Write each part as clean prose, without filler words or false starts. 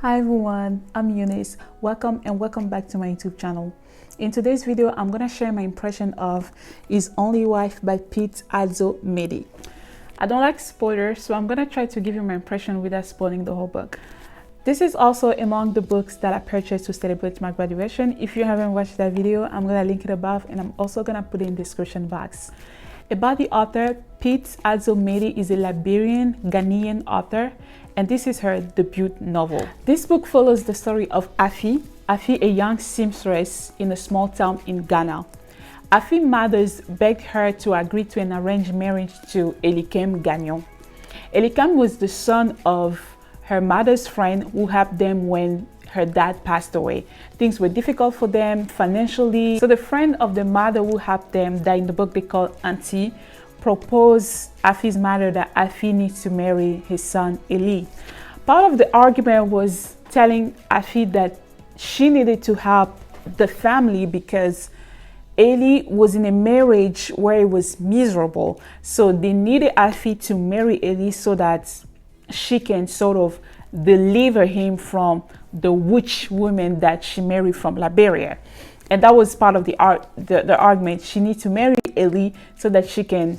Hi everyone, I'm Eunice. Welcome back to my YouTube channel. In today's video, I'm gonna share my impression of His Only Wife by Peace Adzo Medie. I don't like spoilers, so I'm gonna try to give you my impression without spoiling the whole book. This is also among the books that I purchased to celebrate my graduation. If you haven't watched that video, I'm gonna link it above and I'm also gonna put it in the description box. About the author, Peace Adzo Medie is a Liberian Ghanaian author, and this is her debut novel. This book follows the story of Afi, a young seamstress in a small town in Ghana. Afi's mothers begged her to agree to an arranged marriage to Elikem Gagnon. Elikem was the son of her mother's friend who helped them when her dad passed away. Things were difficult for them financially. So the friend of the mother who helped them, that in the book they call Auntie, proposed Afi's mother that Afi needs to marry his son Eli. Part of the argument was telling Afi that she needed to help the family because Eli was in a marriage where it was miserable. So they needed Afi to marry Eli so that she can sort of deliver him from the witch woman that she married from Liberia. And that was part of the argument. She needs to marry Eli so that she can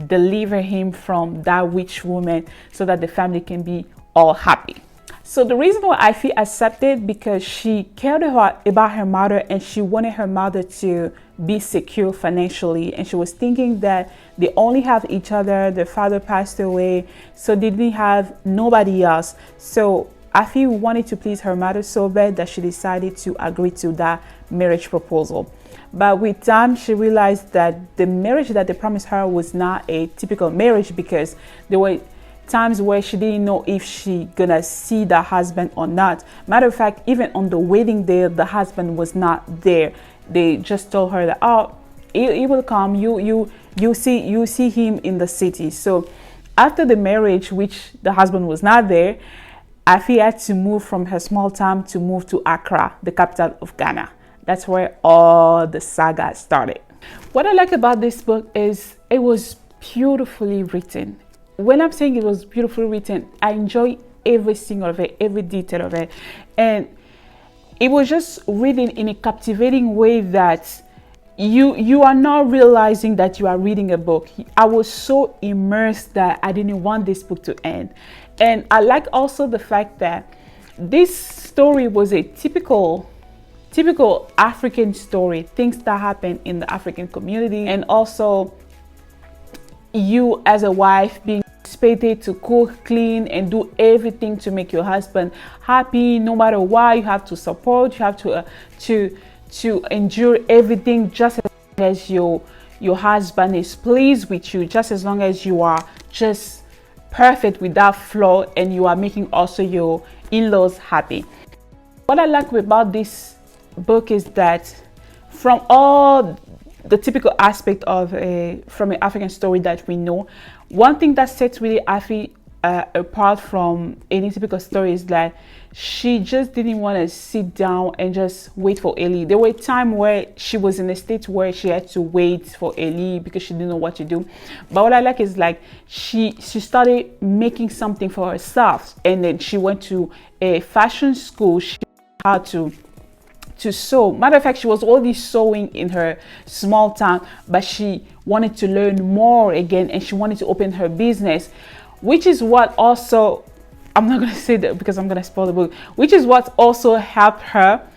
deliver him from that witch woman so that the family can be all happy. So the reason why Afi accepted, because she cared about her mother and she wanted her mother to be secure financially, and she was thinking that they only have each other. Their father passed away, so they didn't have nobody else. So Afi wanted to please her mother so bad that she decided to agree to that marriage proposal. But with time, she realized that the marriage that they promised her was not a typical marriage, because there were times where she didn't know if she gonna see the husband or not. Matter of fact, even on the wedding day, the husband was not there. They just told her that, oh, he will come. You see him in the city. So after the marriage, which the husband was not there, Afi had to move from her small town to move to Accra, the capital of Ghana. That's where all the saga started. What I like about this book is it was beautifully written. When I'm saying it was beautifully written, I enjoy every single of it, every detail of it. And it was just written in a captivating way that you are not realizing that you are reading a book. I was so immersed that I didn't want this book to end. And I like also the fact that this story was a typical African story, things that happen in the African community, and also you as a wife being expected to cook, clean, and do everything to make your husband happy. No matter what, you have to support, you have to endure everything, just as long as your husband is pleased with you, just as long as you are just perfect without flaw, and you are making also your in-laws happy. What I like about this book is that from all the typical aspect of from an African story that we know, one thing that sets really Afi apart from any typical story is that she just didn't want to sit down and just wait for Eli. There were times where she was in a state where she had to wait for Eli because she didn't know what to do. But what I like is like she started making something for herself, and then she went to a fashion school. She had to sew. Matter of fact, she was already sewing in her small town, but she wanted to learn more again, and she wanted to open her business, which is what also, I'm not going to say that because I'm going to spoil the book, which is what also helped her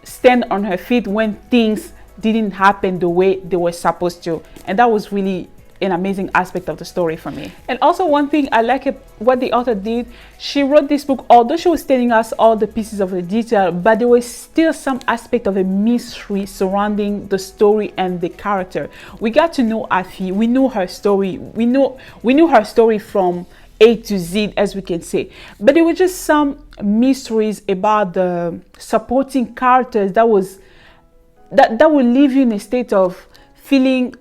stand on her feet when things didn't happen the way they were supposed to. And that was really an amazing aspect of the story for me. And also one thing I like what the author did, she wrote this book, although she was telling us all the pieces of the detail, but there was still some aspect of a mystery surrounding the story and the character. We got to know Afi, we know her story, we knew her story from A to Z, as we can say, but there were just some mysteries about the supporting characters that would leave you in a state of feeling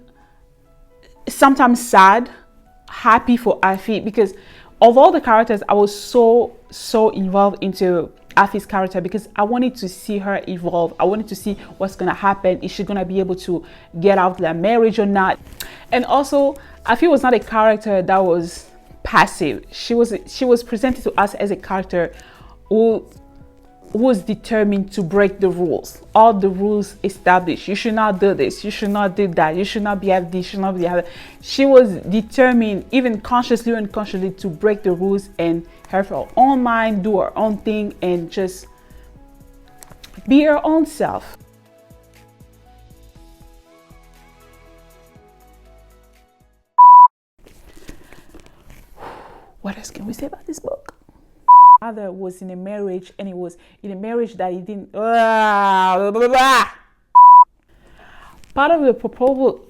sometimes sad, happy for Afi, because of all the characters, I was so involved into Afi's character because I wanted to see her evolve. I wanted to see what's gonna happen. Is she gonna be able to get out of that marriage or not? And also, Afi was not a character that was passive. She was presented to us as a character who was determined to break the rules, all the rules established. You should not do this, you should not do that, you should not be have this, you should not be have that. She was determined, even consciously or unconsciously, to break the rules and have her own mind, do her own thing, and just be her own self. What else can we say about this book? Father was in a marriage, and he was in a marriage that he didn't. Part of the proposal.